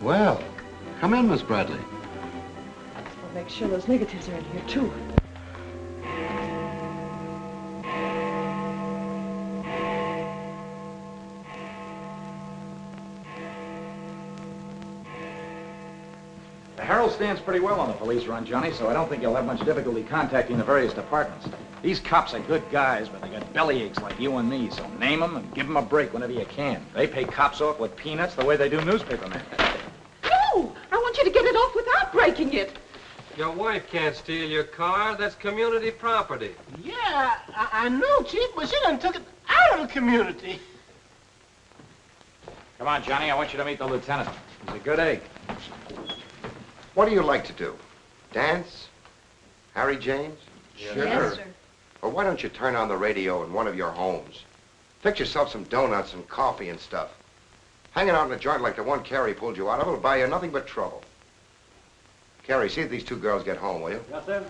Well, come in, Miss Bradley. I'll make sure those negatives are in here, too. The Herald stands pretty well on the police run, Johnny, so I don't think you'll have much difficulty contacting the various departments. These cops are good guys, but they got bellyaches like you and me, so name them and give them a break whenever you can. They pay cops off with peanuts the way they do newspapermen. No! I want you to get it off without breaking it. Your wife can't steal your car. That's community property. Yeah, I know, Chief, but she done took it out of the community. Come on, Johnny, I want you to meet the lieutenant. He's a good egg. What do you like to do? Dance? Harry James? Sure. Yes, sir. Or why don't you turn on the radio in one of your homes? Fix yourself some donuts and coffee and stuff. Hanging out in a joint like the one Carrie pulled you out of will buy you nothing but trouble. Carrie, see if these two girls get home, will you? Yes, sir.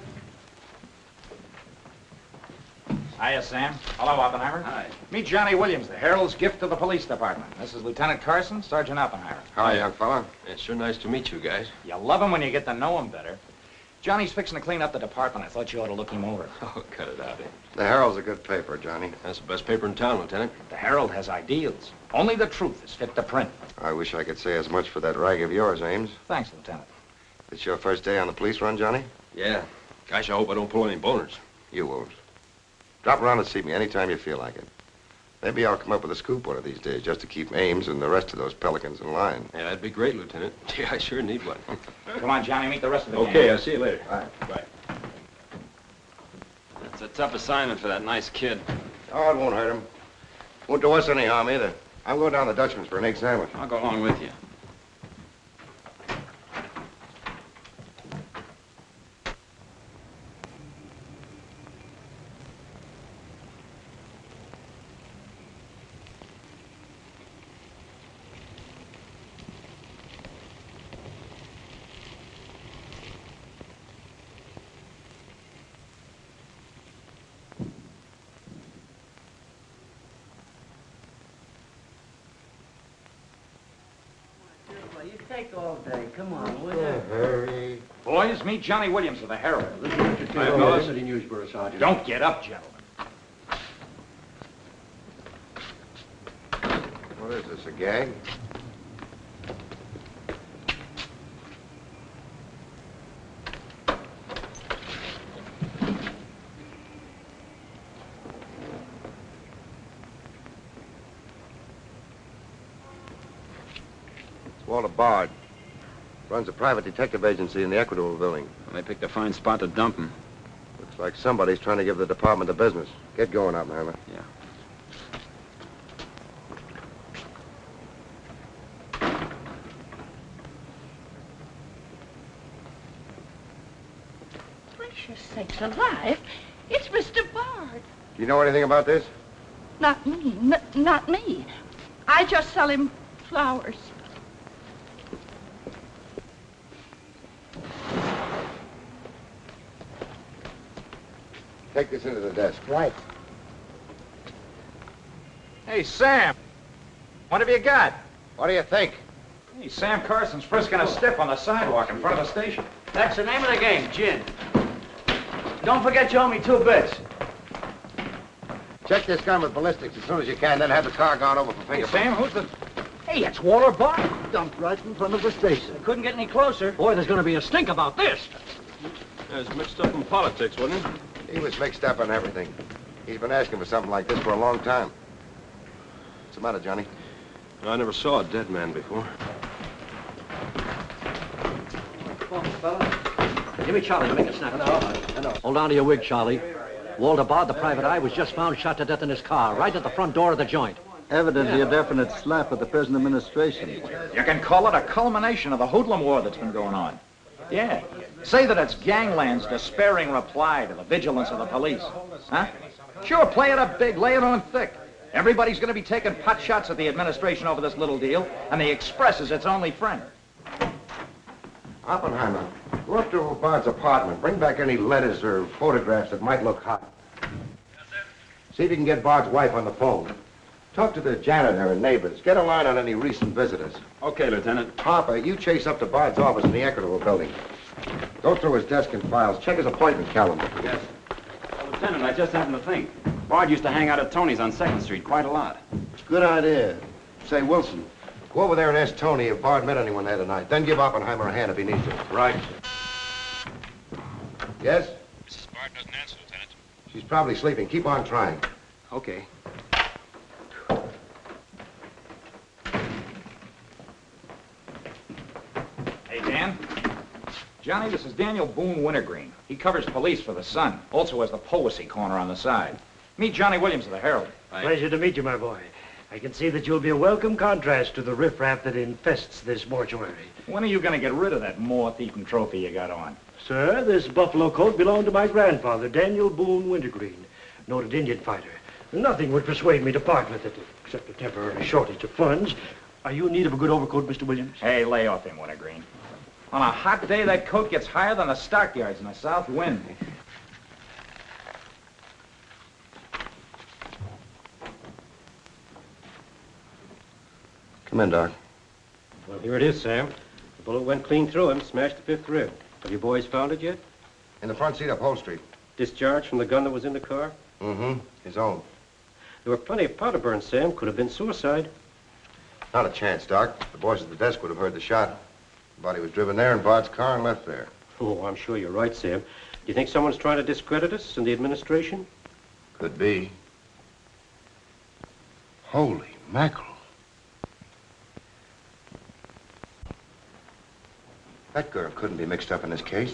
Hiya, Sam. Hello, Oppenheimer. Hi. Meet Johnny Williams, the Herald's gift to the police department. This is Lieutenant Carson, Sergeant Oppenheimer. Hi, young fella. It's sure nice to meet you guys. You love him when you get to know him better. Johnny's fixing to clean up the department. I thought you ought to look him over. Oh, cut it out. The Herald's a good paper, Johnny. That's the best paper in town, Lieutenant. The Herald has ideals. Only the truth is fit to print. I wish I could say as much for that rag of yours, Ames. Thanks, Lieutenant. It's your first day on the police run, Johnny? Yeah. Gosh, I hope I don't pull any boners. You won't. Drop around and see me anytime you feel like it. Maybe I'll come up with a scoop one of these days just to keep Ames and the rest of those pelicans in line. Yeah, that'd be great, Lieutenant. Yeah, I sure need one. Come on, Johnny, meet the rest of the gang. Okay, I'll see you later. All right. Bye. That's a tough assignment for that nice kid. Oh, it won't hurt him. Won't do us any harm either. I'm going down to the Dutchman's for an egg sandwich. I'll go along with you. You take all day. Come on, will you? Hurry. Boys, meet Johnny Williams of the Herald. This is Richard Hi, fellas. City Newsbureau, Sergeant. Don't get up, gentlemen. What is this, a gag? Walter Bard. Runs a private detective agency in the Equitable building. Well, they picked a fine spot to dump him. Looks like somebody's trying to give the department the business. Get going, Oppenheimer. Yeah. Gracious sakes alive. It's Mr. Bard. Do you know anything about this? Not me. Not me. I just sell him flowers. Take this into the desk. Right. Hey, Sam. What have you got? What do you think? Hey, Sam Carson's frisking a stiff on the sidewalk in front of the station. That's the name of the game, gin. Don't forget you owe me 2 bits. Check this gun with ballistics as soon as you can, then have the car gone over for Hey, fingerprints. Sam, who's the... Hey, it's Walter Bard. Dumped right in front of the station. Couldn't get any closer. Boy, there's going to be a stink about this. There's mixed up in politics, wasn't he? He was mixed up in everything. He's been asking for something like this for a long time. What's the matter, Johnny? I never saw a dead man before. Come on, fella. Give me Charlie to make a snap. I know. Hold on to your wig, Charlie. Walter Bard, the private eye, was just found shot to death in his car, right at the front door of the joint. Evidently a definite slap at the present administration. You can call it a culmination of the hoodlum war that's been going on. Yeah. Say that it's gangland's despairing reply to the vigilance of the police. Huh? Sure, play it up big, lay it on thick. Everybody's going to be taking pot shots at the administration over this little deal, and the Express is its only friend. Oppenheimer, go up to Bard's apartment. Bring back any letters or photographs that might look hot. See if you can get Bard's wife on the phone. Talk to the janitor and neighbors. Get a line on any recent visitors. Okay, Lieutenant. Harper, you chase up to Bard's office in the Equitable building. Go through his desk and files. Check his appointment calendar. Yes. Lieutenant, I just happened to think. Bard used to hang out at Tony's on 2nd Street quite a lot. Good idea. Say, Wilson, go over there and ask Tony if Bard met anyone there tonight. Then give Oppenheimer a hand if he needs to. Right. Yes? Mrs. Bard doesn't answer, Lieutenant. She's probably sleeping. Keep on trying. Okay. Hey, Dan. Johnny, this is Daniel Boone Wintergreen. He covers police for the Sun. Also has the Poesy Corner on the side. Meet Johnny Williams of the Herald. Pleasure to meet you, my boy. I can see that you'll be a welcome contrast to the riffraff that infests this mortuary. When are you going to get rid of that moth-eaten trophy you got on? Sir, this buffalo coat belonged to my grandfather, Daniel Boone Wintergreen, noted Indian fighter. Nothing would persuade me to part with it, except a temporary shortage of funds. Are you in need of a good overcoat, Mr. Williams? Hey, lay off him, Wintergreen. On a hot day, that coat gets higher than the stockyards in a south wind. Come in, Doc. Well, here it is, Sam. The bullet went clean through him, smashed the 5th rib. Have you boys found it yet? In the front seat upholstery. Discharged from the gun that was in the car? Mm-hmm. His own. There were plenty of powder burns, Sam. Could have been suicide. Not a chance, Doc. The boys at the desk would have heard the shot. The body was driven there in Bard's car and left there. Oh, I'm sure you're right, Sam. Do you think someone's trying to discredit us in the administration? Could be. Holy mackerel. That girl couldn't be mixed up in this case.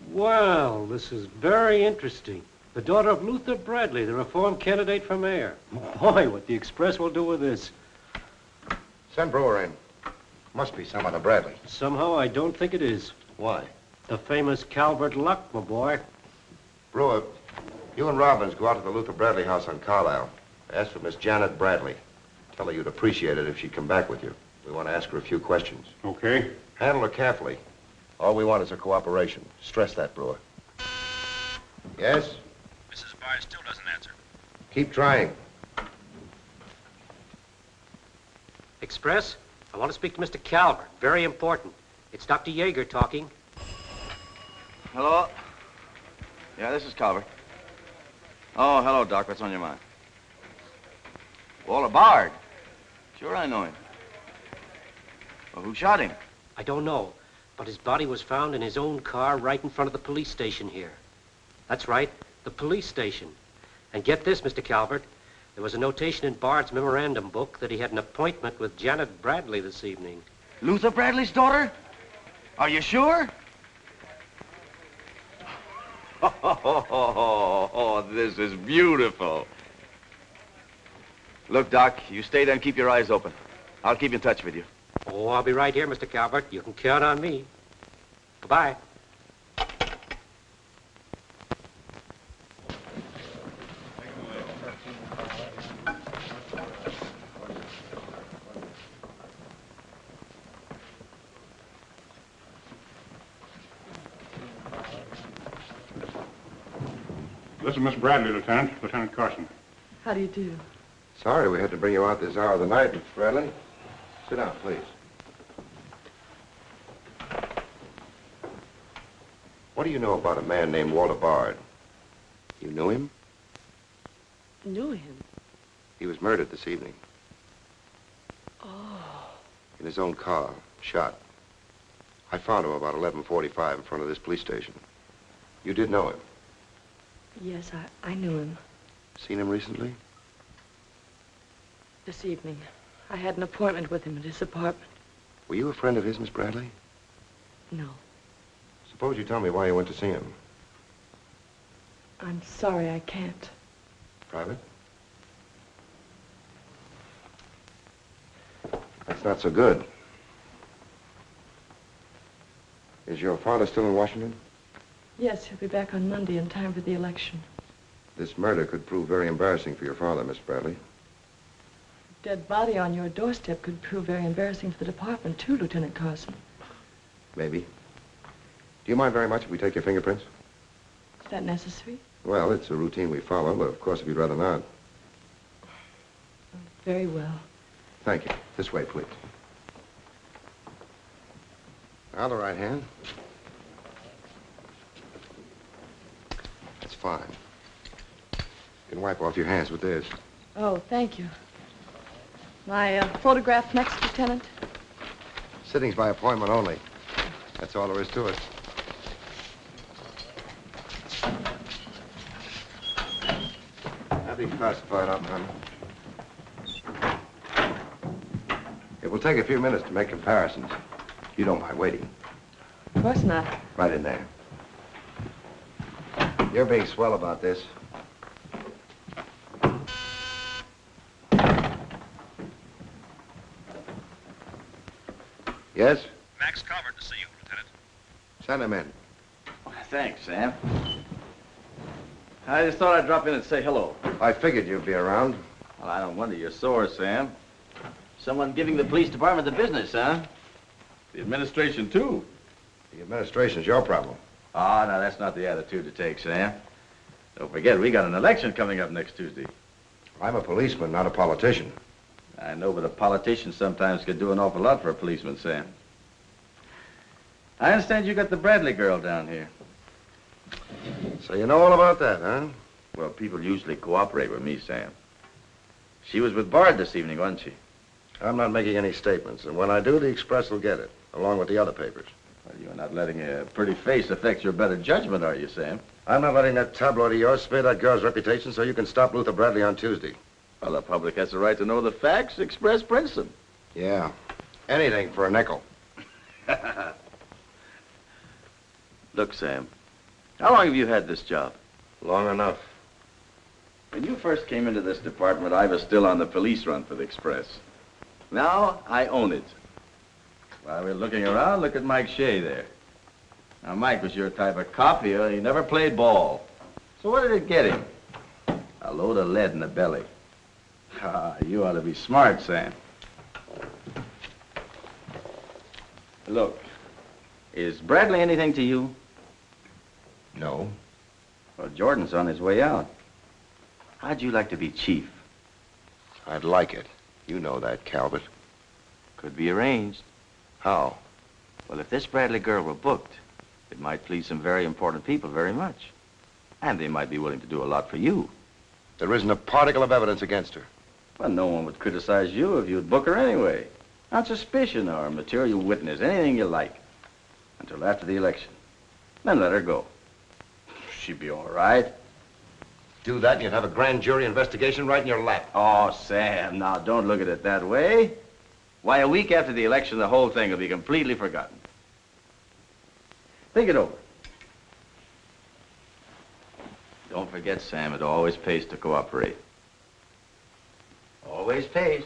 Well, this is very interesting. The daughter of Luther Bradley, the reform candidate for mayor. Boy, what the Express will do with this. Send Brewer in. Must be some other Bradley. Somehow, I don't think it is. Why? The famous Calvert Luck, my boy. Brewer, you and Robbins go out to the Luther Bradley house on Carlisle. Ask for Miss Janet Bradley. Tell her you'd appreciate it if she'd come back with you. We want to ask her a few questions. Okay. Handle her carefully. All we want is her cooperation. Stress that, Brewer. Yes? Mrs. Bard still doesn't answer. Keep trying. Express? I want to speak to Mr. Calvert. Very important. It's Dr. Yeager talking. Hello? Yeah, this is Calvert. Oh, hello, Doc. What's on your mind? Walter Bard. Sure, I know him. Well, who shot him? I don't know, but his body was found in his own car right in front of the police station here. That's right, the police station. And get this, Mr. Calvert. There was a notation in Bard's memorandum book that he had an appointment with Janet Bradley this evening. Luther Bradley's daughter? Are you sure? Oh, this is beautiful. Look, Doc, you stay there and keep your eyes open. I'll keep in touch with you. Oh, I'll be right here, Mr. Calvert. You can count on me. Goodbye. This is Miss Bradley, Lieutenant. Lieutenant Carson. How do you do? Sorry we had to bring you out this hour of the night, Miss Bradley. Sit down, please. What do you know about a man named Walter Bard? You knew him? Knew him? He was murdered this evening. Oh. In his own car, shot. I found him about 11:45 in front of this police station. You did know him? Yes, I knew him. Seen him recently? This evening. I had an appointment with him at his apartment. Were you a friend of his, Miss Bradley? No. Suppose you tell me why you went to see him. I'm sorry I can't. Private? That's not so good. Is your father still in Washington? Yes, he'll be back on Monday in time for the election. This murder could prove very embarrassing for your father, Miss Bradley. Dead body on your doorstep could prove very embarrassing for the department, too, Lieutenant Carson. Maybe. Do you mind very much if we take your fingerprints? Is that necessary? Well, it's a routine we follow, but of course if you'd rather not. Very well. Thank you. This way, please. Now the right hand. That's fine. You can wipe off your hands with this. Oh, thank you. My photograph next, Lieutenant? Sittings by appointment only. That's all there is to it. That'll be classified up, honey. It will take a few minutes to make comparisons. You don't mind waiting. Of course not. Right in there. You're being swell about this. Yes? Max Calvert to see you, Lieutenant. Send him in. Thanks, Sam. I just thought I'd drop in and say hello. I figured you'd be around. Well, I don't wonder you're sore, Sam. Someone giving the police department the business, huh? The administration, too. The administration's your problem. Oh, no, that's not the attitude to take, Sam. Don't forget, we got an election coming up next Tuesday. I'm a policeman, not a politician. I know, but a politician sometimes could do an awful lot for a policeman, Sam. I understand you got the Bradley girl down here. So you know all about that, huh? Well, people usually cooperate with me, Sam. She was with Bard this evening, wasn't she? I'm not making any statements, and when I do, the Express will get it, along with the other papers. Well, you're not letting a pretty face affect your better judgment, are you, Sam? I'm not letting that tabloid of yours smear that girl's reputation so you can stop Luther Bradley on Tuesday. Well, the public has the right to know the facts. Express prints them. Yeah. Anything for a nickel. Look, Sam, how long have you had this job? Long enough. When you first came into this department, I was still on the police run for the Express. Now, I own it. While we're looking around, look at Mike Shea there. Now, Mike was your type of cop. He never played ball. So what did it get him? A load of lead in the belly. Ah, you ought to be smart, Sam. Look, is Bradley anything to you? No. Well, Jordan's on his way out. How'd you like to be chief? I'd like it. You know that, Calvert. Could be arranged. How? Well, if this Bradley girl were booked, it might please some very important people very much. And they might be willing to do a lot for you. There isn't a particle of evidence against her. Well, no one would criticize you if you'd book her anyway. Not suspicion or material witness, anything you like. Until after the election. Then let her go. She'd be all right. Do that and you'd have a grand jury investigation right in your lap. Oh, Sam, now don't look at it that way. Why, a week after the election, the whole thing will be completely forgotten. Think it over. Don't forget, Sam, it always pays to cooperate. Always pays.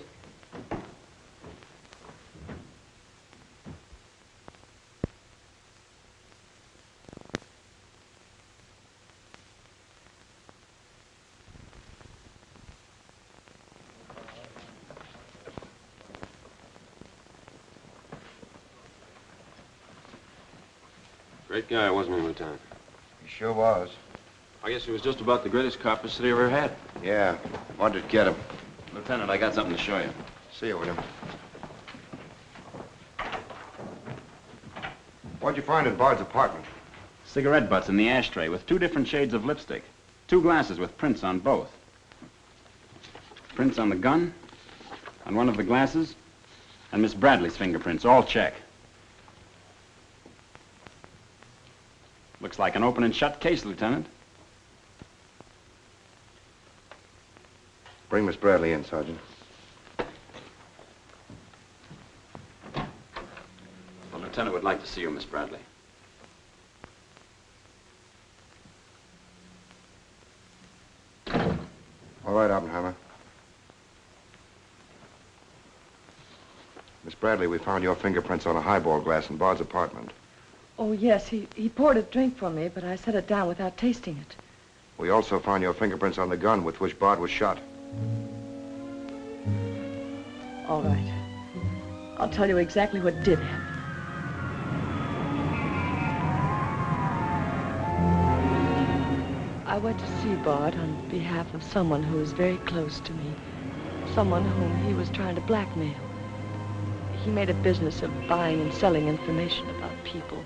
Great guy, wasn't he, Lieutenant? He sure was. I guess he was just about the greatest cop the city ever had. Yeah. Wanted to get him. Lieutenant, I got something to show you. See you, William. What'd you find in Bard's apartment? Cigarette butts in the ashtray with 2 different shades of lipstick. 2 glasses with prints on both. Prints on the gun, on one of the glasses, and Miss Bradley's fingerprints, all check. Looks like an open and shut case, Lieutenant. Bring Miss Bradley in, Sergeant. The Lieutenant would like to see you, Miss Bradley. All right, Oppenheimer. Miss Bradley, we found your fingerprints on a highball glass in Bard's apartment. Oh, yes, he poured a drink for me, but I set it down without tasting it. We also found your fingerprints on the gun with which Bard was shot. All right. I'll tell you exactly what did happen. I went to see Bard on behalf of someone who is very close to me. someone whom he was trying to blackmail. He made a business of buying and selling information about people,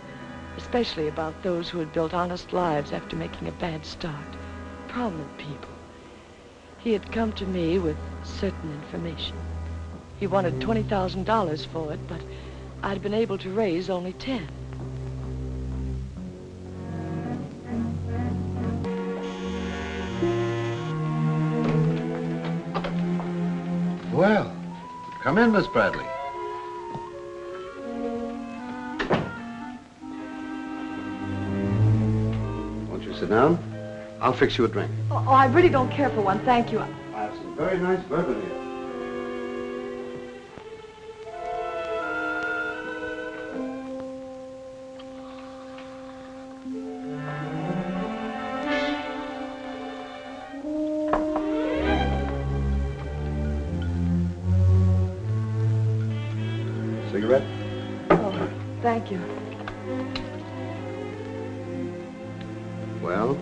especially about those who had built honest lives after making a bad start. Prominent people. He had come to me with certain information. He wanted $20,000 for it, but I'd been able to raise only 10. Well, come in, Miss Bradley. Won't you sit down? I'll fix you a drink. Oh, I really don't care for one, thank you. I have some very nice bourbon here. Cigarette? Oh, thank you. Well,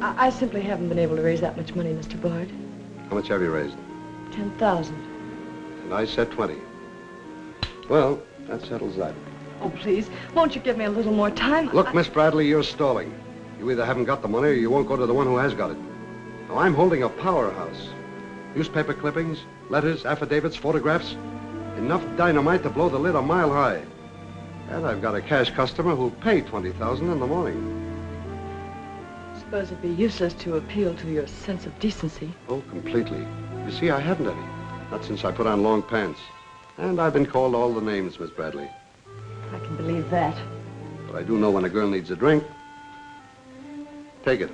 I simply haven't been able to raise that much money, Mr. Bard. how much have you raised? 10,000. And I said 20. Well, that settles that. Oh, please, won't you give me a little more time? Look, Miss Bradley, you're stalling. You either haven't got the money or you won't go to the one who has got it. Now, I'm holding a powerhouse. Newspaper clippings, letters, affidavits, photographs. Enough dynamite to blow the lid a mile high. And I've got a cash customer who'll pay $20,000 in the morning. I suppose it'd be useless to appeal to your sense of decency. Oh, completely. You see, I haven't any. Not since I put on long pants. And I've been called all the names, Miss Bradley. I can believe that. But I do know when a girl needs a drink. Take it.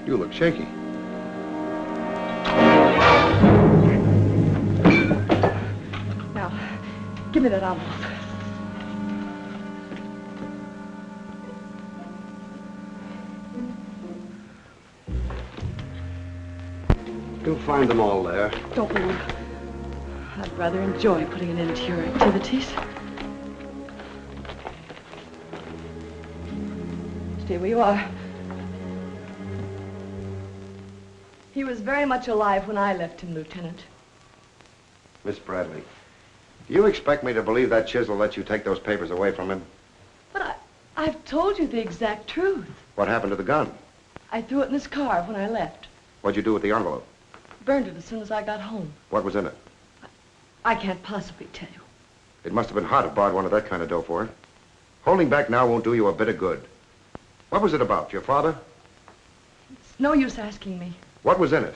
You look shaky. Now, give me that envelope. You'll find them all there. Don't worry. I'd rather enjoy putting an end to your activities. Stay where you are. He was very much alive when I left him, Lieutenant. Miss Bradley, do you expect me to believe that chisel let you take those papers away from him? But I've told you the exact truth. What happened to the gun? I threw it in his car when I left. What'd you do with the envelope? Burned it as soon as I got home. What was in it? I can't possibly tell you. It must have been hard to Bard wanted that kind of dough for it. Holding back now won't do you a bit of good. What was it about? Your father? It's no use asking me. What was in it?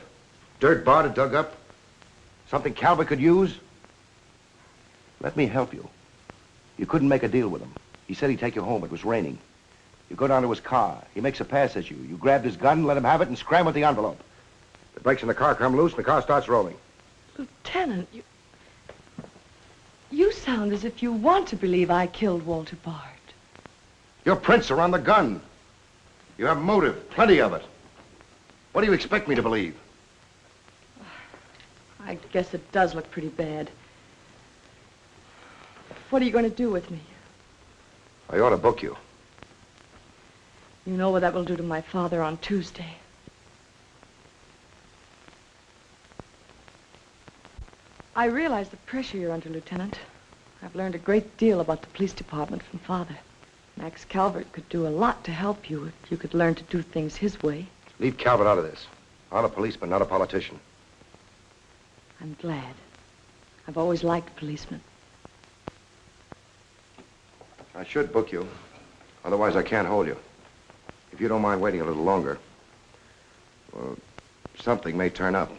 Dirt Bard had dug up? Something Calvert could use? Let me help you. You couldn't make a deal with him. He said he'd take you home. It was raining. You go down to his car. He makes a pass at you. You grabbed his gun, let him have it, and scram with the envelope. The brakes in the car come loose and the car starts rolling. Lieutenant, you sound as if you want to believe I killed Walter Bard. Your prints are on the gun. You have motive, plenty of it. What do you expect me to believe? I guess it does look pretty bad. What are you going to do with me? I ought to book you. You know what that will do to my father on Tuesday. I realize the pressure you're under, Lieutenant. I've learned a great deal about the police department from Father. Max Calvert could do a lot to help you if you could learn to do things his way. Leave Calvert out of this. I'm a policeman, not a politician. I'm glad. I've always liked policemen. I should book you. Otherwise, I can't hold you. If you don't mind waiting a little longer, well, something may turn up.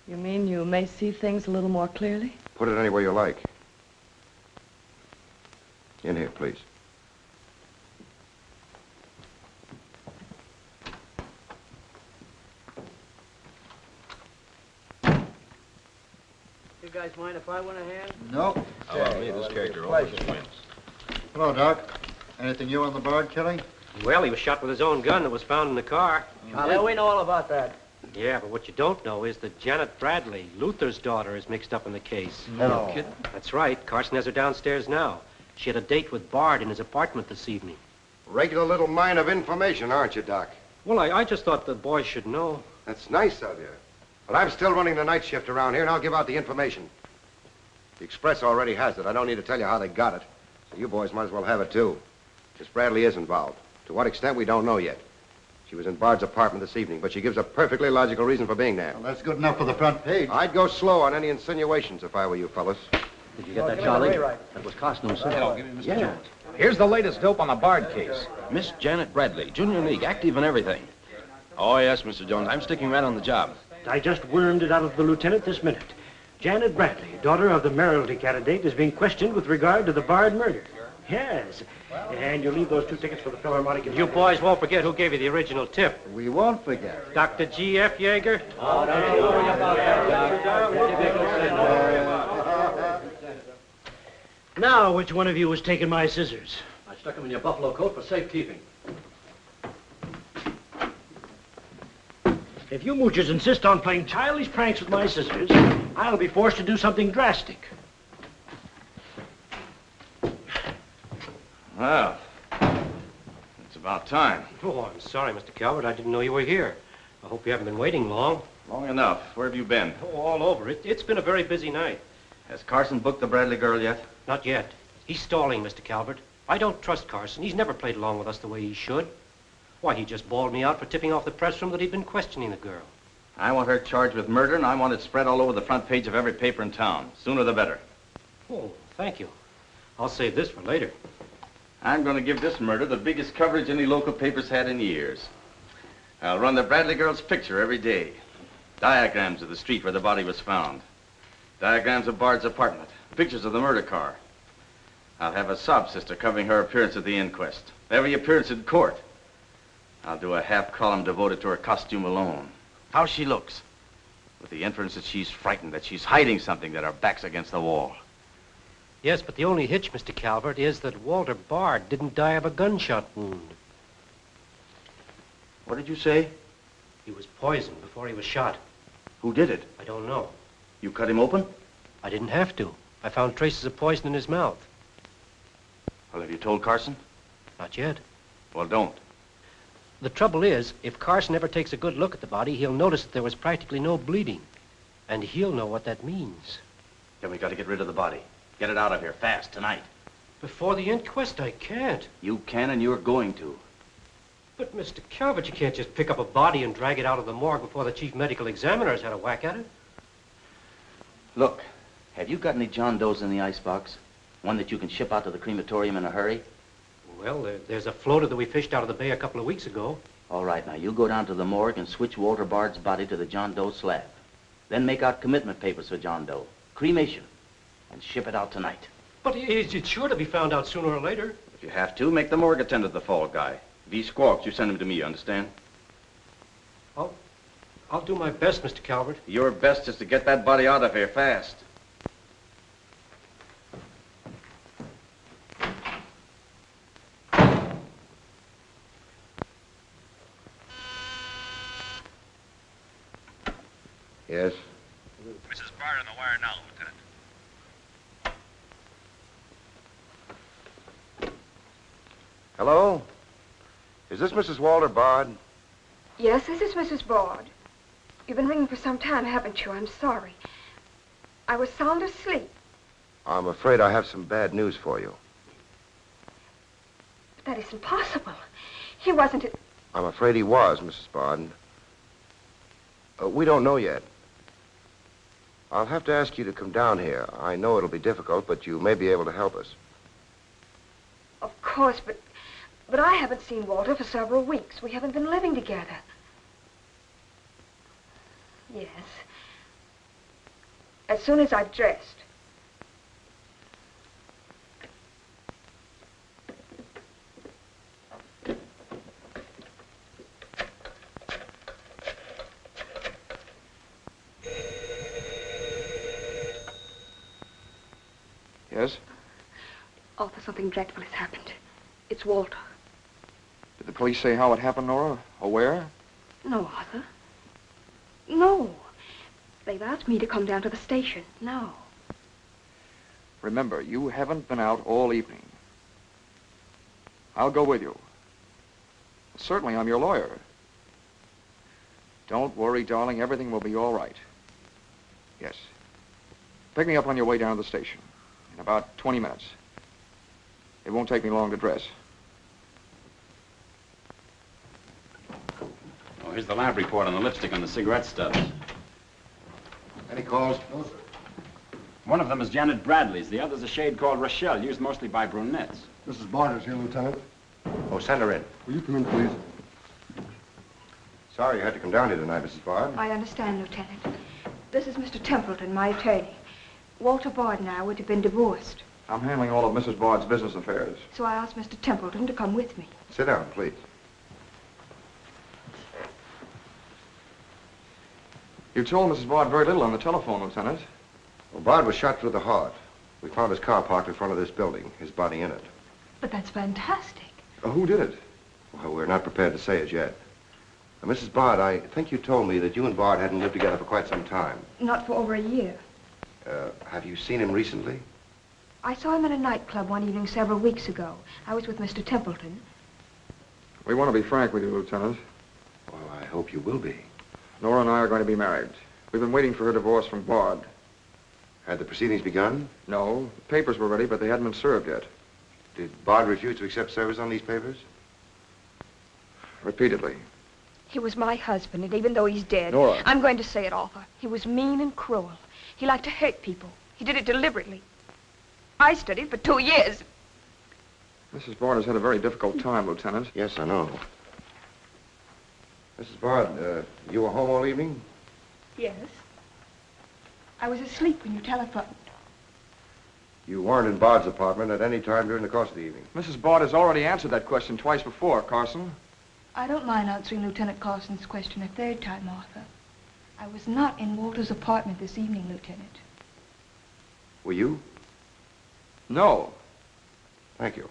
You mean you may see things a little more clearly? Put it anywhere you like. In here, please. You guys mind if I went a hand? No. Oh, me, this character always wins. Hello, Doc. Anything new on the Bard killing? Well, he was shot with his own gun that was found in the car. Yeah, we know all about that. Yeah, but what you don't know is that Janet Bradley, Luther's daughter, is mixed up in the case. No. Kidding? That's right. Carson has her downstairs now. She had a date with Bard in his apartment this evening. Regular little mine of information, aren't you, Doc? Well, I just thought the boys should know. That's nice of you. But I'm still running the night shift around here, and I'll give out the information. The Express already has it. I don't need to tell you how they got it. So you boys might as well have it, too. Miss Bradley is involved. To what extent, we don't know yet. She was in Bard's apartment this evening, but she gives a perfectly logical reason for being there. Well, that's good enough for the front page. I'd go slow on any insinuations if I were you fellas. Did you get that, Charlie? That was Carson himself. Mr. Jones. Here's the latest dope on the Bard case. Miss Janet Bradley, Junior League, active and everything. Oh, yes, Mr. Jones. I'm sticking right on the job. I just wormed it out of the lieutenant this minute. Janet Bradley, daughter of the mayoralty candidate, is being questioned with regard to the Bard murder. Yes. And you'll leave those 2 tickets for the Philharmonic. You boys won't forget who gave you the original tip. We won't forget. Dr. G.F. Yeager? Oh, don't you worry about that, Doc. Now, which one of you was taking my scissors? I stuck them in your buffalo coat for safekeeping. If you moochers insist on playing childish pranks with my scissors, I'll be forced to do something drastic. Well, it's about time. Oh, I'm sorry, Mr. Calvert. I didn't know you were here. I hope you haven't been waiting long. Long enough. Where have you been? Oh, all over. It's been a very busy night. Has Carson booked the Bradley girl yet? Not yet. He's stalling, Mr. Calvert. I don't trust Carson. He's never played along with us the way he should. Why, he just bawled me out for tipping off the press room that he'd been questioning the girl. I want her charged with murder, and I want it spread all over the front page of every paper in town. Sooner the better. Oh, thank you. I'll save this for later. I'm going to give this murder the biggest coverage any local paper's had in years. I'll run the Bradley girl's picture every day. Diagrams of the street where the body was found. Diagrams of Bard's apartment. Pictures of the murder car. I'll have a sob sister covering her appearance at the inquest. Every appearance in court. I'll do a half column devoted to her costume alone. How she looks. With the inference that she's frightened, that she's hiding something, that her back's against the wall. Yes, but the only hitch, Mr. Calvert, is that Walter Bard didn't die of a gunshot wound. What did you say? He was poisoned before he was shot. Who did it? I don't know. You cut him open? I didn't have to. I found traces of poison in his mouth. Well, have you told Carson? Not yet. Well, don't. The trouble is, if Carson ever takes a good look at the body, he'll notice that there was practically no bleeding. And he'll know what that means. Then we got to get rid of the body. Get it out of here fast, tonight. Before the inquest, I can't. You can, and you're going to. But, Mr. Calvert, you can't just pick up a body and drag it out of the morgue before the chief medical examiner's had a whack at it. Look, have you got any John Does in the icebox? One that you can ship out to the crematorium in a hurry? Well, there's a floater that we fished out of the bay a couple of weeks ago. All right, now, you go down to the morgue and switch Walter Bard's body to the John Doe slab. Then make out commitment papers for John Doe. Cremation. And ship it out tonight. But it's sure to be found out sooner or later. If you have to, make the morgue attend to the fall guy. If he squawks, you send him to me, you understand? I'll do my best, Mr. Calvert. Your best is to get that body out of here fast. Yes? Mrs. Bard on the wire now, Lieutenant. Hello? Is this Mrs. Walter Bard? Yes, this is Mrs. Bard. You've been ringing for some time, haven't you? I'm sorry. I was sound asleep. I'm afraid I have some bad news for you. But that isn't possible. He wasn't... I'm afraid he was, Mrs. Bard. We don't know yet. I'll have to ask you to come down here. I know it'll be difficult, but you may be able to help us. Of course, but I haven't seen Walter for several weeks. We haven't been living together. Yes. As soon as I've dressed. Yes? Arthur, something dreadful has happened. It's Walter. Did the police say how it happened, Nora? Or where? No, Arthur. No. They've asked me to come down to the station. No. Remember, you haven't been out all evening. I'll go with you. Certainly, I'm your lawyer. Don't worry, darling. Everything will be all right. Yes. Pick me up on your way down to the station in about 20 minutes. It won't take me long to dress. Oh, here's the lab report on the lipstick and the cigarette stubs. Any calls? No, sir. One of them is Janet Bradley's. The other's a shade called Rochelle, used mostly by brunettes. Mrs. Barter's here, Lieutenant. Oh, send her in. Will you come in, please? Sorry you had to come down here tonight, Mrs. Bard. I understand, Lieutenant. This is Mr. Templeton, my attorney. Walter Bard and I would have been divorced, I'm handling all of Mrs. Bard's business affairs. so I asked Mr. Templeton to come with me. Sit down, please. You told Mrs. Bard very little on the telephone, Lieutenant. Well, Bard was shot through the heart. We found his car parked in front of this building, his body in it. But that's fantastic. Who did it? Well, we're not prepared to say as yet. Now, Mrs. Bard, I think you told me that you and Bard hadn't lived together for quite some time. Not for over a year. Have you seen him recently? I saw him at a nightclub one evening several weeks ago. I was with Mr. Templeton. We want to be frank with you, Lieutenant. Well, I hope you will be. Nora and I are going to be married. We've been waiting for her divorce from Bard. Had the proceedings begun? No, the papers were ready, but they hadn't been served yet. Did Bard refuse to accept service on these papers? Repeatedly. He was my husband, and even though he's dead, Nora. I'm going to say it, Arthur. He was mean and cruel. He liked to hurt people. He did it deliberately. I studied for 2 years. Mrs. Bard has had a very difficult time, Lieutenant. Yes, I know. Mrs. Bard, you were home all evening? Yes. I was asleep when you telephoned. You weren't in Bard's apartment at any time during the course of the evening? Mrs. Bard has already answered that question twice before, Carson. I don't mind answering Lieutenant Carson's question a third time, Arthur. I was not in Walter's apartment this evening, Lieutenant. Were you? No. Thank you.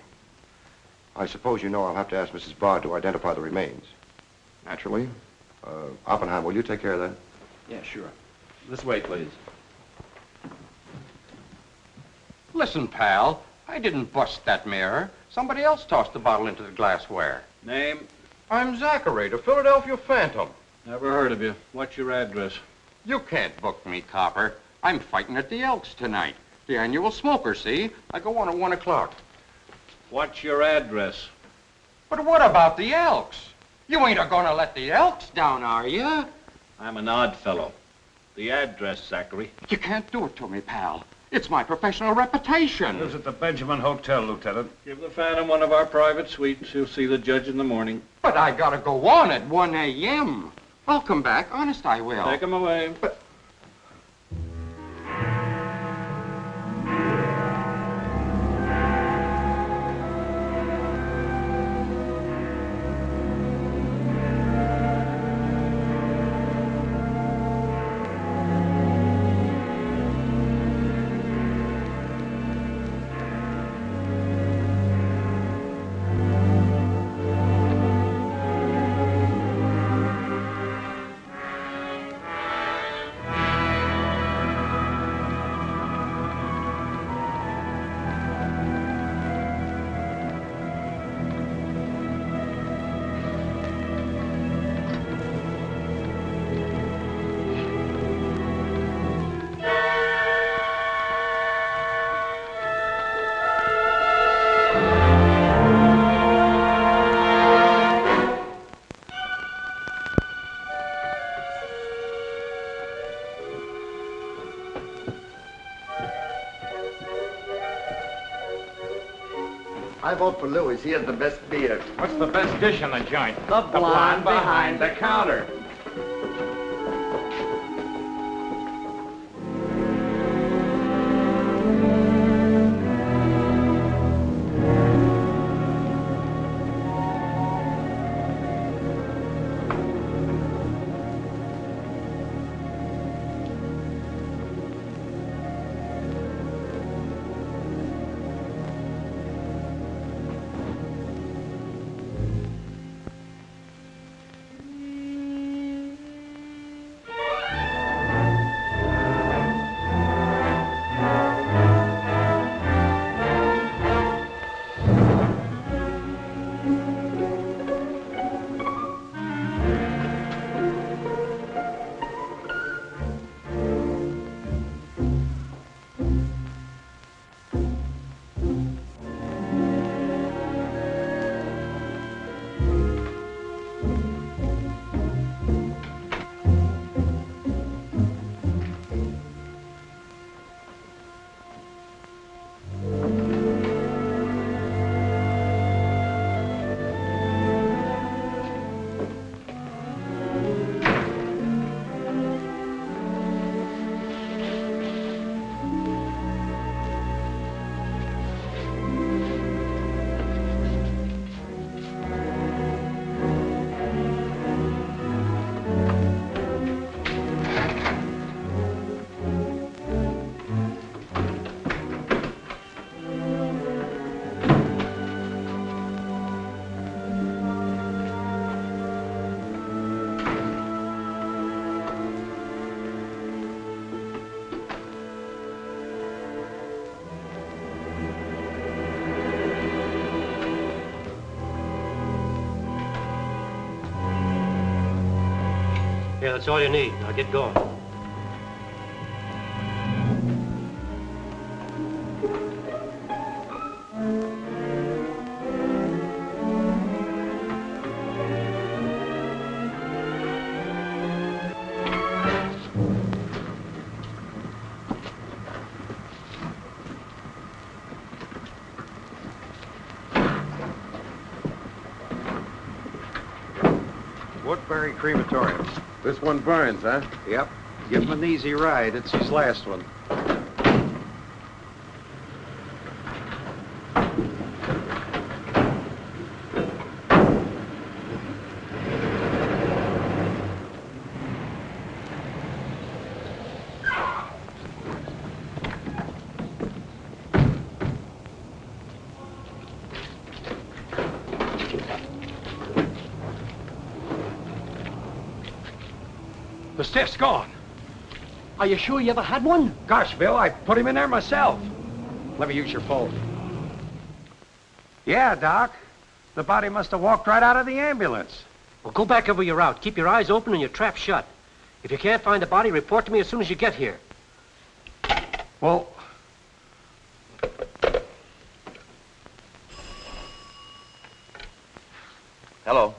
I suppose you know I'll have to ask Mrs. Bard to identify the remains. Naturally. Oppenheim, will you take care of that? Yeah, sure. This way, please. Listen, pal, I didn't bust that mirror. Somebody else tossed the bottle into the glassware. Name? I'm Zachary, the Philadelphia Phantom. Never heard of you. What's your address? You can't book me, copper. I'm fighting at the Elks tonight. The annual smoker, see? I go on at 1 o'clock. What's your address? But what about the Elks? You ain't a-gonna let the Elks down, are you? I'm an odd fellow. The address, Zachary. You can't do it to me, pal. It's my professional reputation. Lives at the Benjamin Hotel, Lieutenant. Give the Phantom one of our private suites. He'll see the judge in the morning. But I gotta go on at 1 a.m. I'll come back. Honest, I will. Take him away. But I vote for Louis. He has the best beer. What's the best dish in the joint? The blonde behind the counter. Yeah, that's all you need. Now get going. Woodbury Crematorium. This one burns, huh? Yep. Give him an easy ride. It's his last one. The stiff's gone. Are you sure you ever had one? Gosh, Bill, I put him in there myself. Let me use your phone. Yeah, Doc. The body must have walked right out of the ambulance. Well, go back over your route. Keep your eyes open and your trap shut. If you can't find the body, report to me as soon as you get here. Well... Hello.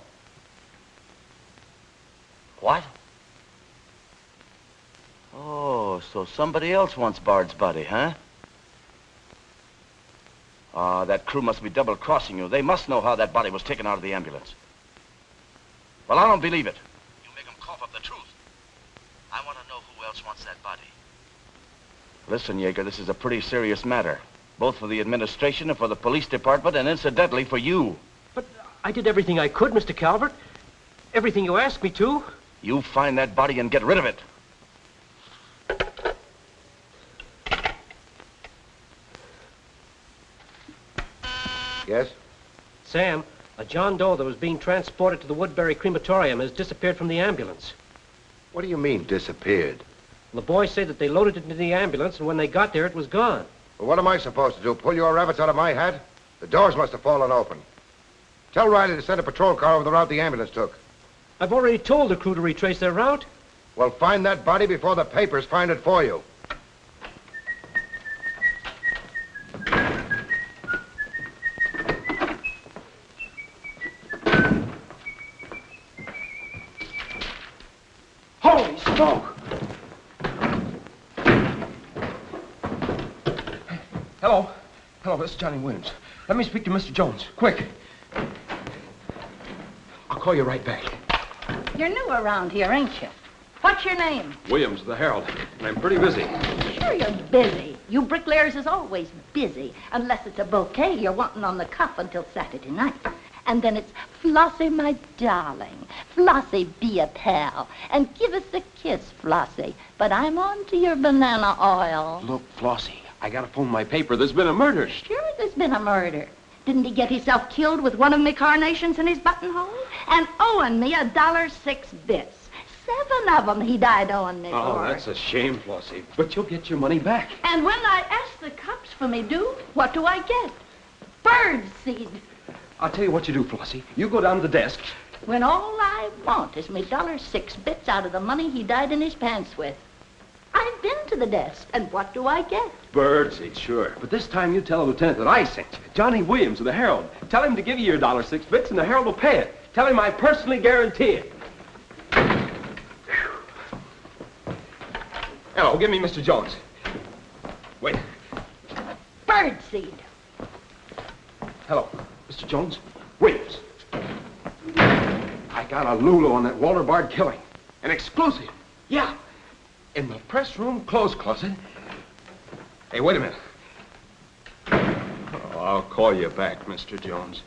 What? Oh, so somebody else wants Bard's body, huh? Ah, that crew must be double-crossing you. They must know how that body was taken out of the ambulance. Well, I don't believe it. You make them cough up the truth. I want to know who else wants that body. Listen, Yeager, this is a pretty serious matter. Both for the administration and for the police department, and incidentally for you. But I did everything I could, Mr. Calvert. Everything you asked me to. You find that body and get rid of it. Yes? Sam, a John Doe that was being transported to the Woodbury Crematorium has disappeared from the ambulance. What do you mean, disappeared? The boys say that they loaded it into the ambulance, and when they got there, it was gone. Well, what am I supposed to do? Pull your rabbits out of my hat? The doors must have fallen open. Tell Riley to send a patrol car over the route the ambulance took. I've already told the crew to retrace their route. Well, find that body before the papers find it for you. Holy smoke! Hello. Hello, this is Johnny Williams. Let me speak to Mr. Jones. Quick. I'll call you right back. You're new around here, ain't you? What's your name? Williams, the Herald. And I'm pretty busy. Sure you're busy. You bricklayers is always busy. Unless it's a bouquet you're wanting on the cuff until Saturday night. And then it's, Flossie, my darling. Flossie, be a pal. And give us a kiss, Flossie. But I'm on to your banana oil. Look, Flossie, I gotta phone my paper. There's been a murder. Sure there's been a murder. Didn't he get himself killed with one of me carnations in his buttonhole? And owing me $1.06 bits. 7 of them he died owing me Oh, for. that's a shame, Flossie. But you'll get your money back. And when I ask the cops for me due, what do I get? Bird seed. I'll tell you what you do, Flossie. You go down to the desk. When all I want is me $1.06 bits out of the money he died in his pants with. I've been to the desk, and what do I get? Birdseed, sure. But this time you tell the lieutenant that I sent you. Johnny Williams of the Herald. Tell him to give you your $1.06 bits, and the Herald will pay it. Tell him I personally guarantee it. Hello, give me Mr. Jones. Wait. Birdseed. Hello, Mr. Jones. Williams. I got a Lulu on that Walter Bard killing. An exclusive. Yeah. In the press room clothes closet. Hey, wait a minute. Oh, I'll call you back, Mr. Jones.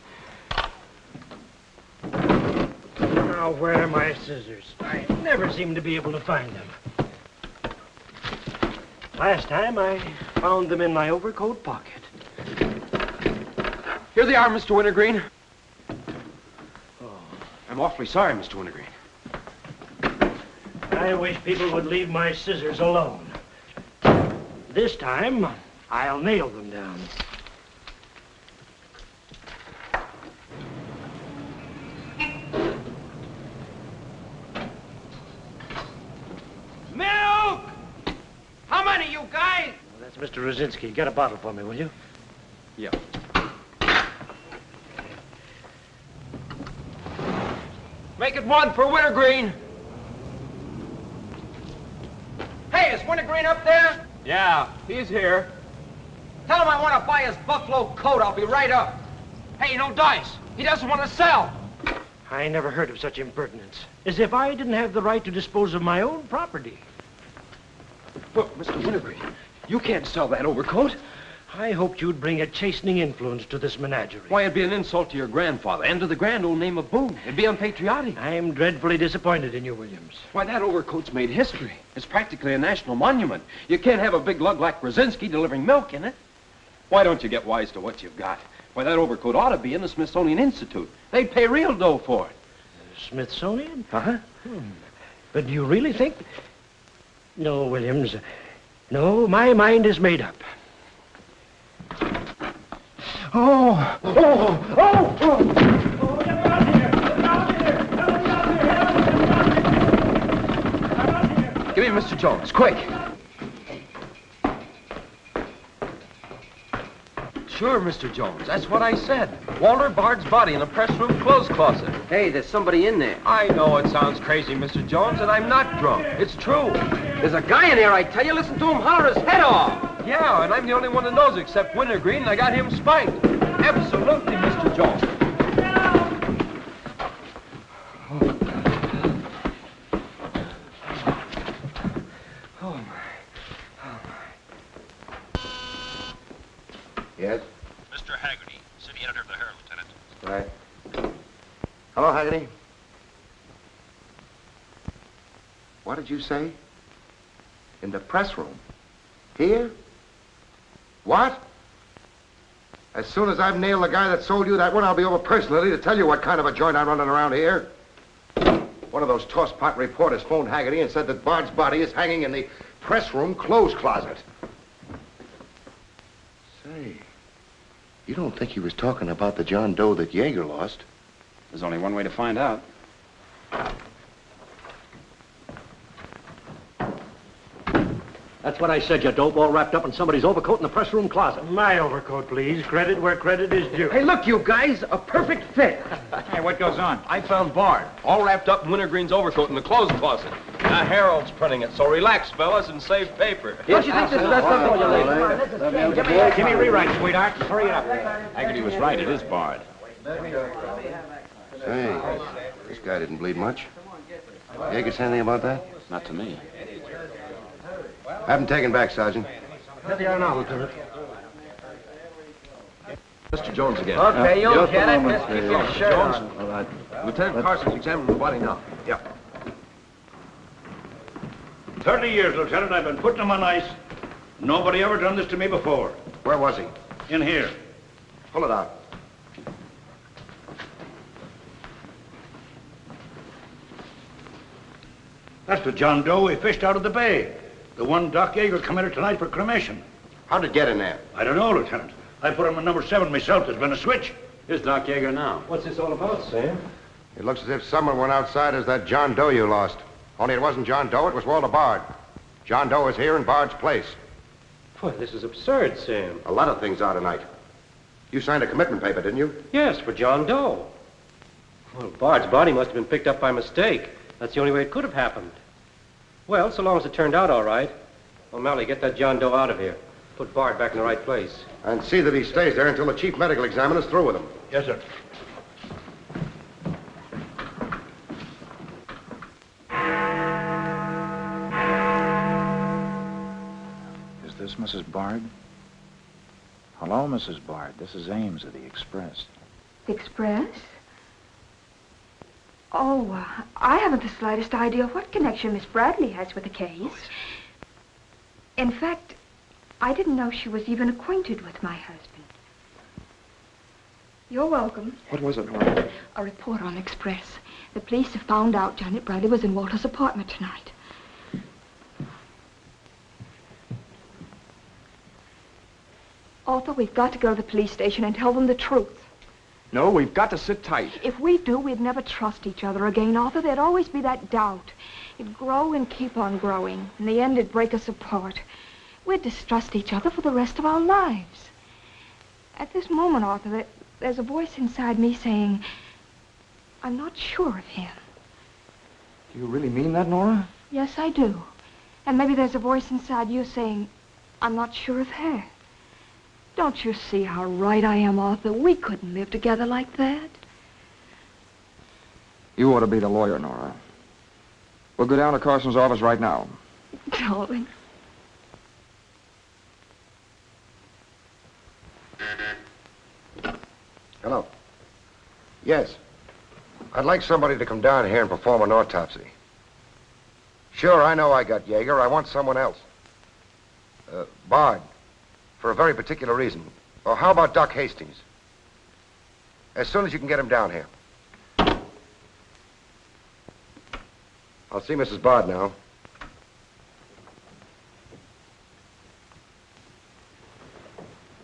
Now, where are my scissors? I never seem to be able to find them. Last time, I found them in my overcoat pocket. Here they are, Mr. Wintergreen. Oh, I'm awfully sorry, Mr. Wintergreen. I wish people would leave my scissors alone. This time, I'll nail them down. Mr. Rosinski, get a bottle for me, will you? Yeah. Make it one for Wintergreen. Hey, is Wintergreen up there? Yeah, he's here. Tell him I want to buy his buffalo coat. I'll be right up. Hey, no dice. He doesn't want to sell. I never heard of such impertinence. As if I didn't have the right to dispose of my own property. Look, Mr. Wintergreen, you can't sell that overcoat. I hoped you'd bring a chastening influence to this menagerie. Why, it'd be an insult to your grandfather and to the grand old name of Boone. It'd be unpatriotic. I'm dreadfully disappointed in you, Williams. Why, that overcoat's made history. It's practically a national monument. You can't have a big lug like Brzezinski delivering milk in it. Why don't you get wise to what you've got? Why, that overcoat ought to be in the Smithsonian Institute. They'd pay real dough for it. Smithsonian? Uh-huh. But do you really think... No, Williams. No, my mind is made up. Oh! Oh! Oh! Oh! Give me Mr. Jones, quick. Sure, Mr. Jones. That's what I said. Walter Bard's body in a press room clothes closet. Hey, there's somebody in there. I know it sounds crazy, Mr. Jones, and I'm not drunk. It's true. There's a guy in there, I tell you. Listen to him holler his head off. Yeah, and I'm the only one that knows except Wintergreen, and I got him spiked. Absolutely, Mr. Jones. Yes? Mr. Haggerty, city editor of the Herald, Lieutenant. Right. Hello, Haggerty. What did you say? In the press room? Here? What? As soon as I've nailed the guy that sold you that one, I'll be over personally to tell you what kind of a joint I'm running around here. One of those tosspot reporters phoned Haggerty and said that Bard's body is hanging in the press room clothes closet. Say, you don't think he was talking about the John Doe that Yeager lost? There's only one way to find out. That's what I said, you dope, all wrapped up in somebody's overcoat in the press room closet. My overcoat, please. Credit where credit is due. Hey, look, you guys, a perfect fit. Hey, what goes on? I found Bard, all wrapped up in Wintergreen's overcoat in the clothes closet. The Herald's printing it, so relax, fellas, and save paper. Don't you think this is best done for you, ladies? Give me a rewrite, sweetheart. Hurry it up. Haggerty was right. It is Bard. Say, this guy didn't bleed much. Yeager say anything about that? Not to me. Have him taken back, Sergeant. There they are now, Lieutenant. Mr. Jones again. Okay, you'll get it. Just keep your shirt Jones. on. All right. Lieutenant Carson's examining the body now. Yeah. 30 years, Lieutenant. I've been putting them on ice. Nobody ever done this to me before. Where was he? In here. Pull it out. That's the John Doe we fished out of the bay. The one Doc Yeager committed tonight for cremation. How'd it get in there? I don't know, Lieutenant. I put him in number 7 myself. There's been a switch. Here's Doc Yeager now. What's this all about, Sam? It looks as if someone went outside as that John Doe you lost. Only it wasn't John Doe, it was Walter Bard. John Doe is here in Bard's place. Boy, this is absurd, Sam. A lot of things are tonight. You signed a commitment paper, didn't you? Yes, for John Doe. Well, Bard's body must have been picked up by mistake. That's the only way it could have happened. Well, so long as it turned out all right. O'Malley, get that John Doe out of here. Put Bard back in the right place. And see that he stays there until the chief medical examiner's through with him. Yes, sir. Is this Mrs. Bard? Hello, Mrs. Bard. This is Ames of the Express. The Express? Oh, I haven't the slightest idea what connection Miss Bradley has with the case. In fact, I didn't know she was even acquainted with my husband. You're welcome. What was it, Nora? A report on Express. The police have found out Janet Bradley was in Walter's apartment tonight. Arthur, we've got to go to the police station and tell them the truth. No, we've got to sit tight. If we do, we'd never trust each other again, Arthur. There'd always be that doubt. It'd grow and keep on growing. In the end, it'd break us apart. We'd distrust each other for the rest of our lives. At this moment, Arthur, there's a voice inside me saying, I'm not sure of him. Do you really mean that, Nora? Yes, I do. And maybe there's a voice inside you saying, I'm not sure of her. Don't you see how right I am, Arthur? We couldn't live together like that. You ought to be the lawyer, Nora. We'll go down to Carson's office right now. Darling. Hello. Yes. I'd like somebody to come down here and perform an autopsy. Sure, I know I got Jaeger. I want someone else. Bard. For a very particular reason. Or how about Doc Hastings? As soon as you can get him down here. I'll see Mrs. Bard now.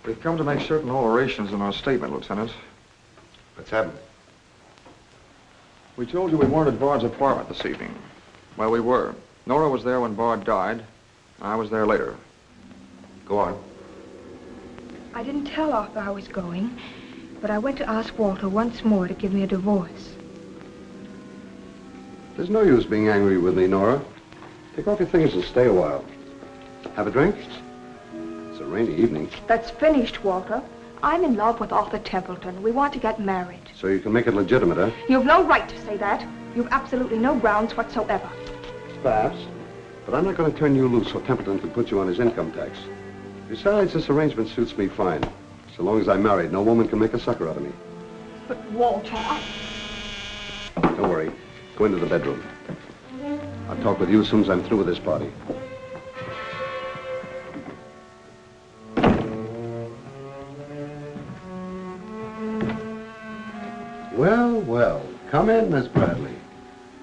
We've come to make certain alterations in our statement, Lieutenant. What's happened? We told you we weren't at Bard's apartment this evening. Well, we were. Nora was there when Bard died. I was there later. Go on. I didn't tell Arthur I was going, but I went to ask Walter once more to give me a divorce. There's no use being angry with me, Nora. Take off your things and stay a while. Have a drink? It's a rainy evening. That's finished, Walter. I'm in love with Arthur Templeton. We want to get married. So you can make it legitimate, huh? You've no right to say that. You've absolutely no grounds whatsoever. Perhaps. But I'm not going to turn you loose so Templeton can put you on his income tax. Besides, this arrangement suits me fine. So long as I'm married, no woman can make a sucker out of me. But, Walter, Don't worry. Go into the bedroom. I'll talk with you as soon as I'm through with this party. Well, well. Come in, Miss Bradley.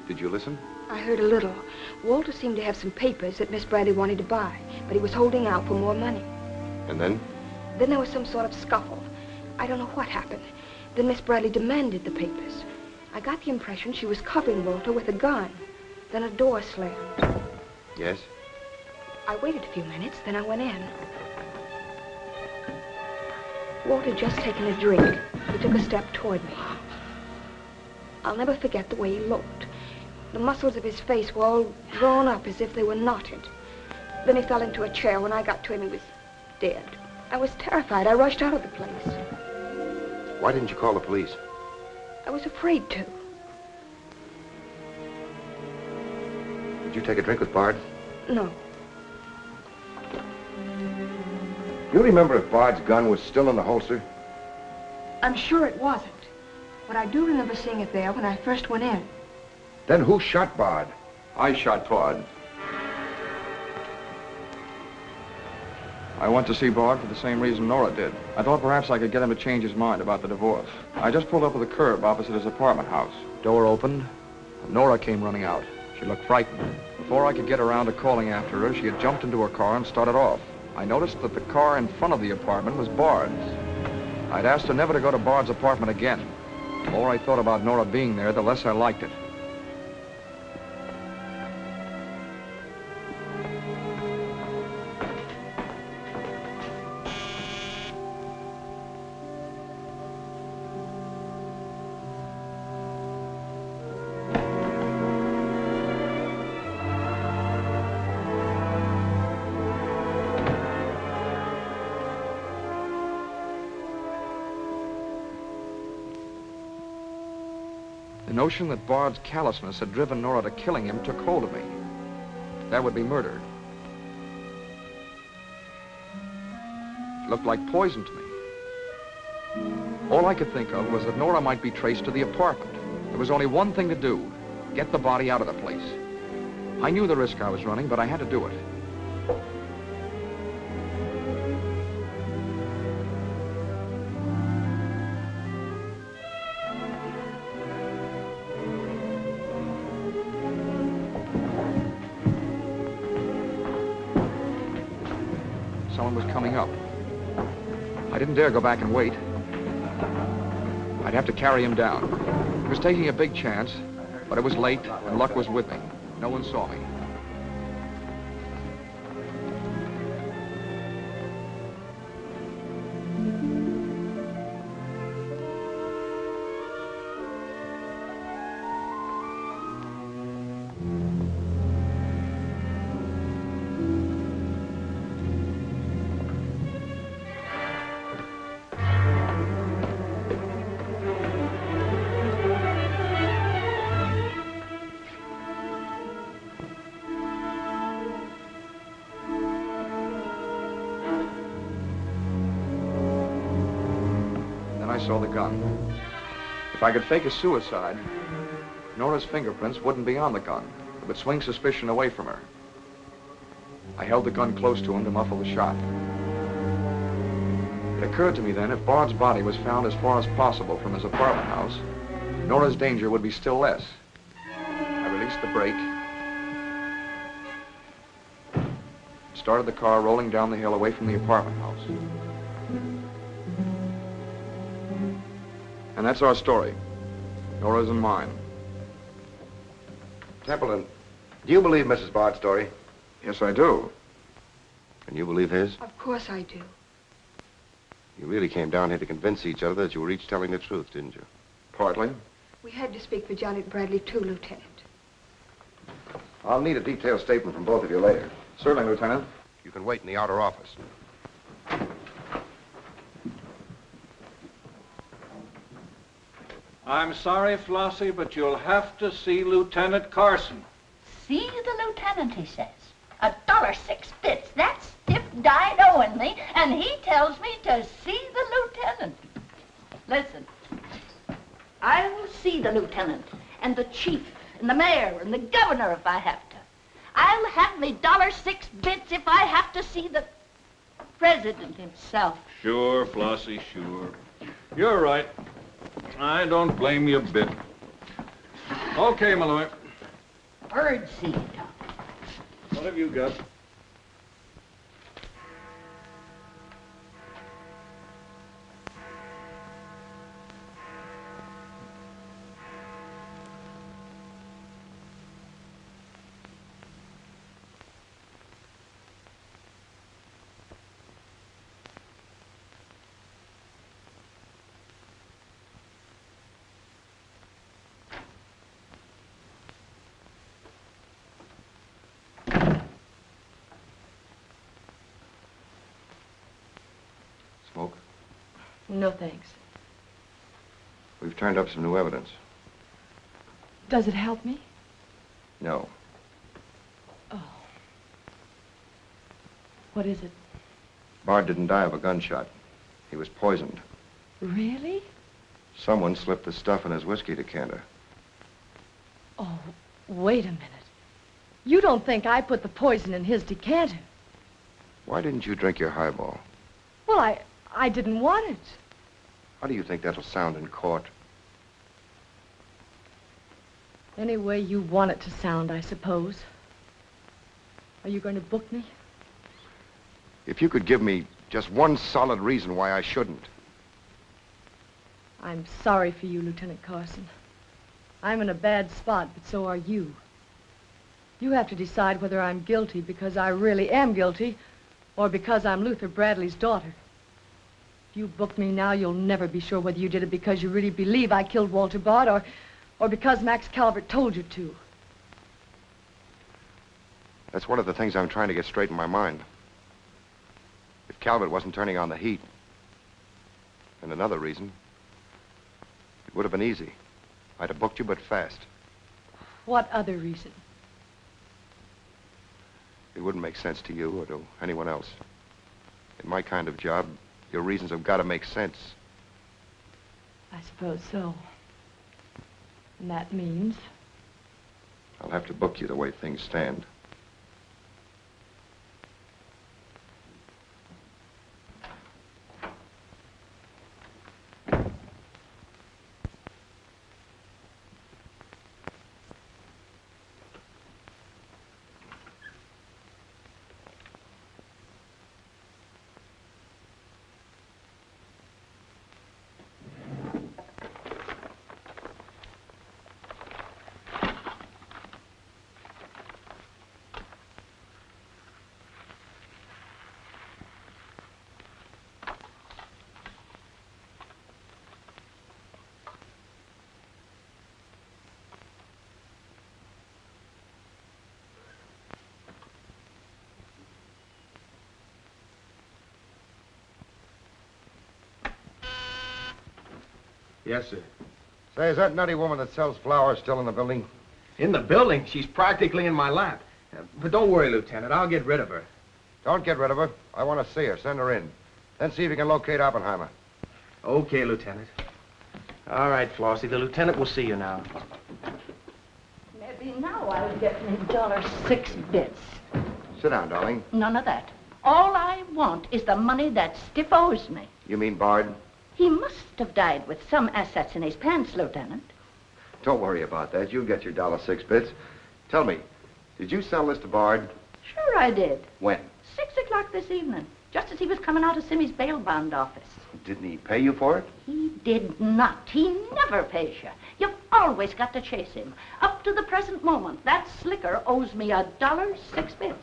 Did you listen? I heard a little. Walter seemed to have some papers that Miss Bradley wanted to buy, but he was holding out for more money. And then? Then there was some sort of scuffle. I don't know what happened. Then Miss Bradley demanded the papers. I got the impression she was covering Walter with a gun. Then a door slammed. Yes? I waited a few minutes, then I went in. Walter had just taken a drink. He took a step toward me. I'll never forget the way he looked. The muscles of his face were all drawn up as if they were knotted. Then he fell into a chair. When I got to him, he was dead. I was terrified. I rushed out of the place. Why didn't you call the police? I was afraid to. Did you take a drink with Bard? No. You remember if Bard's gun was still in the holster? I'm sure it wasn't. But I do remember seeing it there when I first went in. Then who shot Bard? I shot Bard. I went to see Bard for the same reason Nora did. I thought perhaps I could get him to change his mind about the divorce. I just pulled up at the curb opposite his apartment house. Door opened, and Nora came running out. She looked frightened. Before I could get around to calling after her, she had jumped into her car and started off. I noticed that the car in front of the apartment was Bard's. I'd asked her never to go to Bard's apartment again. The more I thought about Nora being there, the less I liked it. The notion that Bard's callousness had driven Nora to killing him took hold of me. That would be murder. It looked like poison to me. All I could think of was that Nora might be traced to the apartment. There was only one thing to do: get the body out of the place. I knew the risk I was running, but I had to do it. Someone was coming up. I didn't dare go back and wait. I'd have to carry him down. He was taking a big chance, but it was late and luck was with me. No one saw me. saw the gun. If I could fake a suicide, Nora's fingerprints wouldn't be on the gun. It would swing suspicion away from her. I held the gun close to him to muffle the shot. It occurred to me then, if Bard's body was found as far as possible from his apartment house, Nora's danger would be still less. I released the brake, started the car rolling down the hill away from the apartment house. And that's our story. Nora's and mine. Templeton, do you believe Mrs. Bard's story? Yes, I do. And you believe his? Of course I do. You really came down here to convince each other that you were each telling the truth, didn't you? Partly. We had to speak for Janet Bradley, too, Lieutenant. I'll need a detailed statement from both of you later. Certainly, Lieutenant. You can wait in the outer office. I'm sorry, Flossie, but you'll have to see Lieutenant Carson. See the lieutenant, he says. $1.06. That stiff died owing me, and he tells me to see the lieutenant. Listen, I'll see the lieutenant, and the chief, and the mayor, and the governor if I have to. I'll have me $6 if I have to see the president himself. Sure, Flossie, sure. You're right. I don't blame you a bit. Okay, Malloy. Bird seed. What have you got? Smoke? No, thanks. We've turned up some new evidence. Does it help me? No. Oh. What is it? Bard didn't die of a gunshot. He was poisoned. Really? Someone slipped the stuff in his whiskey decanter. Oh, wait a minute. You don't think I put the poison in his decanter? Why didn't you drink your highball? Well, I didn't want it. How do you think that'll sound in court? Any way you want it to sound, I suppose. Are you going to book me? If you could give me just one solid reason why I shouldn't. I'm sorry for you, Lieutenant Carson. I'm in a bad spot, but so are you. You have to decide whether I'm guilty because I really am guilty or because I'm Luther Bradley's daughter. If you book me now, you'll never be sure whether you did it because you really believe I killed Walter Bard or because Max Calvert told you to. That's one of the things I'm trying to get straight in my mind. If Calvert wasn't turning on the heat, and another reason, it would have been easy. I'd have booked you, but fast. What other reason? It wouldn't make sense to you or to anyone else. In my kind of job, your reasons have got to make sense. I suppose so. And that means? I'll have to book you the way things stand. Yes, sir. Say, is that nutty woman that sells flowers still in the building? In the building? She's practically in my lap. But don't worry, Lieutenant. I'll get rid of her. Don't get rid of her. I want to see her. Send her in. Then see if you can locate Oppenheimer. Okay, Lieutenant. All right, Flossie, the lieutenant will see you now. Maybe now I'll get me $6. Sit down, darling. None of that. All I want is the money that Stiff owes me. You mean Bard? He must have died with some assets in his pants, Lieutenant. Don't worry about that. You'll get your $6. Tell me, did you sell this to Bard? Sure I did. When? 6 o'clock this evening, just as he was coming out of Simmy's bail bond office. Didn't he pay you for it? He did not. He never pays you. You've always got to chase him. Up to the present moment, that slicker owes me $6.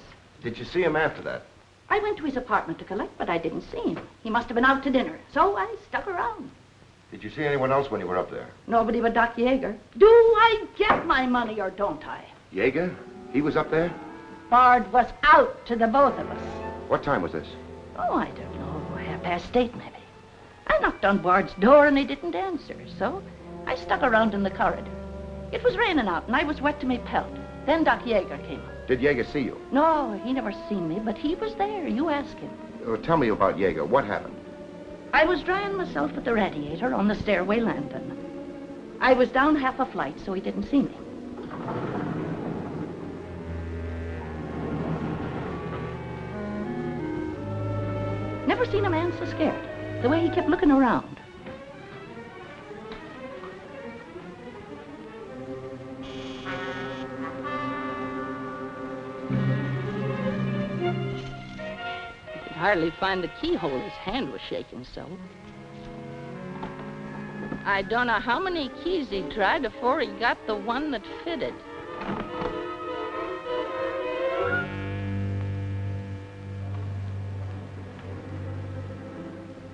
Did you see him after that? I went to his apartment to collect, but I didn't see him. He must have been out to dinner, so I stuck around. Did you see anyone else when you were up there? Nobody but Doc Yeager. Do I get my money or don't I? Yeager? He was up there? Bard was out to the both of us. What time was this? Oh, I don't know, 8:30 maybe. I knocked on Bard's door and he didn't answer, so I stuck around in the corridor. It was raining out and I was wet to my pelt. Then Doc Yeager came up. Did Yeager see you? No, he never seen me, but he was there. You ask him. Tell me about Yeager. What happened? I was drying myself at the radiator on the stairway landing. I was down half a flight, so he didn't see me. Never seen a man so scared. The way he kept looking around. He could hardly find the keyhole. His hand was shaking so. I don't know how many keys he tried before he got the one that fitted.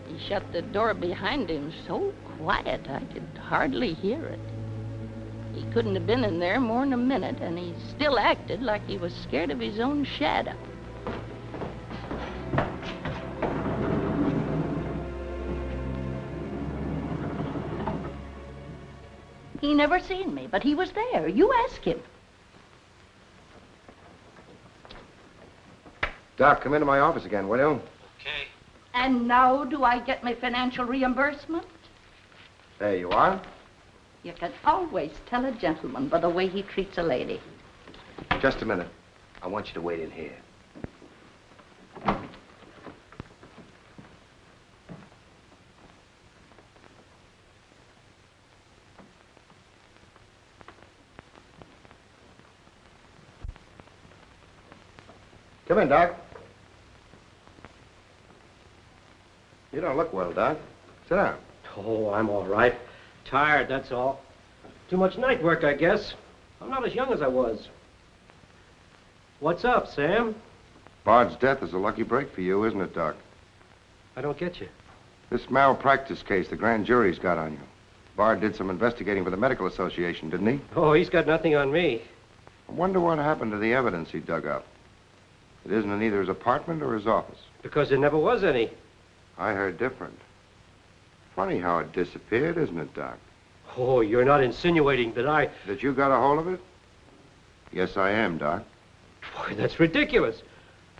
He shut the door behind him so quiet I could hardly hear it. He couldn't have been in there more than a minute, and he still acted like he was scared of his own shadow. He never seen me, but he was there. You ask him. Doc, come into my office again, will you? And now do I get my financial reimbursement? There you are. You can always tell a gentleman by the way he treats a lady. Just a minute. I want you to wait in here. Come in, Doc. You don't look well, Doc. Sit down. Oh, I'm all right. Tired, that's all. Too much night work, I guess. I'm not as young as I was. What's up, Sam? Bard's death is a lucky break for you, isn't it, Doc? I don't get you. This malpractice case the grand jury's got on you. Bard did some investigating for the Medical Association, didn't he? Oh, he's got nothing on me. I wonder what happened to the evidence he dug up. It isn't in either his apartment or his office. Because there never was any. I heard different. Funny how it disappeared, isn't it, Doc? Oh, you're not insinuating that I... That you got a hold of it? Yes, I am, Doc. Boy, that's ridiculous.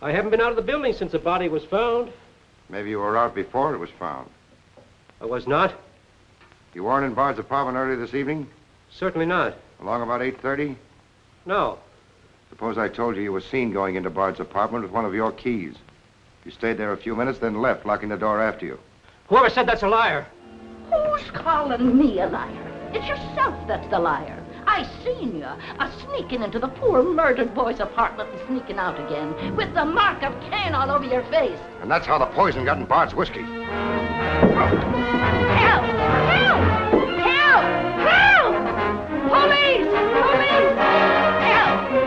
I haven't been out of the building since the body was found. Maybe you were out before it was found. I was not? You weren't in Bard's apartment earlier this evening? Certainly not. Along about 8:30? No. Suppose I told you were seen going into Bard's apartment with one of your keys. You stayed there a few minutes, then left, locking the door after you. Whoever said that's a liar? Who's calling me a liar? It's yourself that's the liar. I seen you sneaking into the poor murdered boy's apartment and sneaking out again with the mark of Cain all over your face. And that's how the poison got in Bard's whiskey. Help! Help! Help! Help! Police! Police! Help!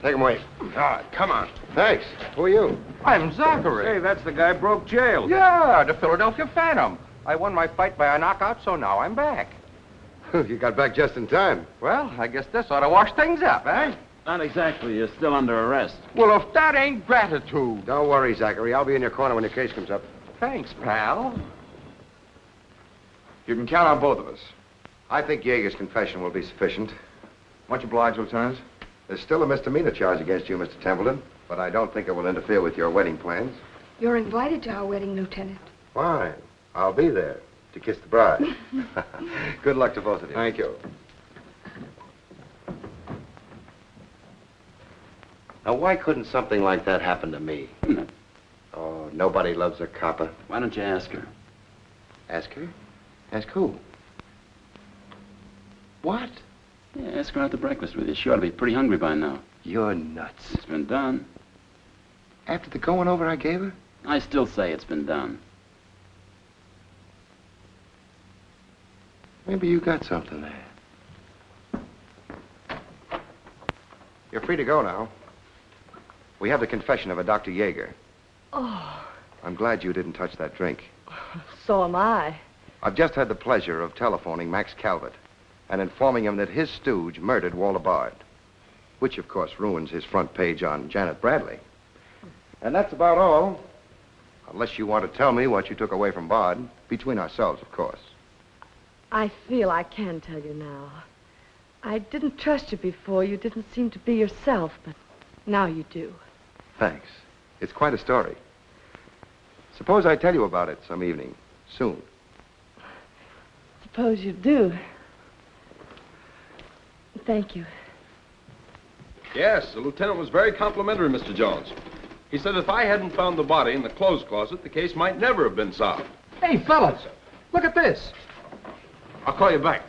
Take him away. Come on. Thanks. Who are you? I'm Zachary. Hey, that's the guy broke jail. Yeah, the Philadelphia Phantom. I won my fight by a knockout, so now I'm back. You got back just in time. Well, I guess this ought to wash things up, eh? Not exactly. You're still under arrest. Well, if that ain't gratitude. Don't worry, Zachary. I'll be in your corner when your case comes up. Thanks, pal. You can count on both of us. I think Yeager's confession will be sufficient. Much obliged, Lieutenant. There's still a misdemeanor charge against you, Mr. Templeton, but I don't think it will interfere with your wedding plans. You're invited to our wedding, Lieutenant. Fine. I'll be there to kiss the bride. Good luck to both of you. Thank you. Now, why couldn't something like that happen to me? Oh, nobody loves a copper. Why don't you ask her? Ask her? Ask who? What? Yeah, ask her out to breakfast with you. She ought to be pretty hungry by now. You're nuts. It's been done. After the going over I gave her? I still say it's been done. Maybe you got something there. You're free to go now. We have the confession of a Dr. Yeager. Oh, I'm glad you didn't touch that drink. so am I. I've just had the pleasure of telephoning Max Calvert and informing him that his stooge murdered Walter Bard, which, of course, ruins his front page on Janet Bradley. And that's about all, unless you want to tell me what you took away from Bard, between ourselves, of course. I feel I can tell you now. I didn't trust you before. You didn't seem to be yourself, but now you do. Thanks. It's quite a story. Suppose I tell you about it some evening, soon. Suppose you do. Thank you. Yes, the lieutenant was very complimentary, Mr. Jones. He said if I hadn't found the body in the clothes closet, the case might never have been solved. Hey, fellas, look at this. I'll call you back.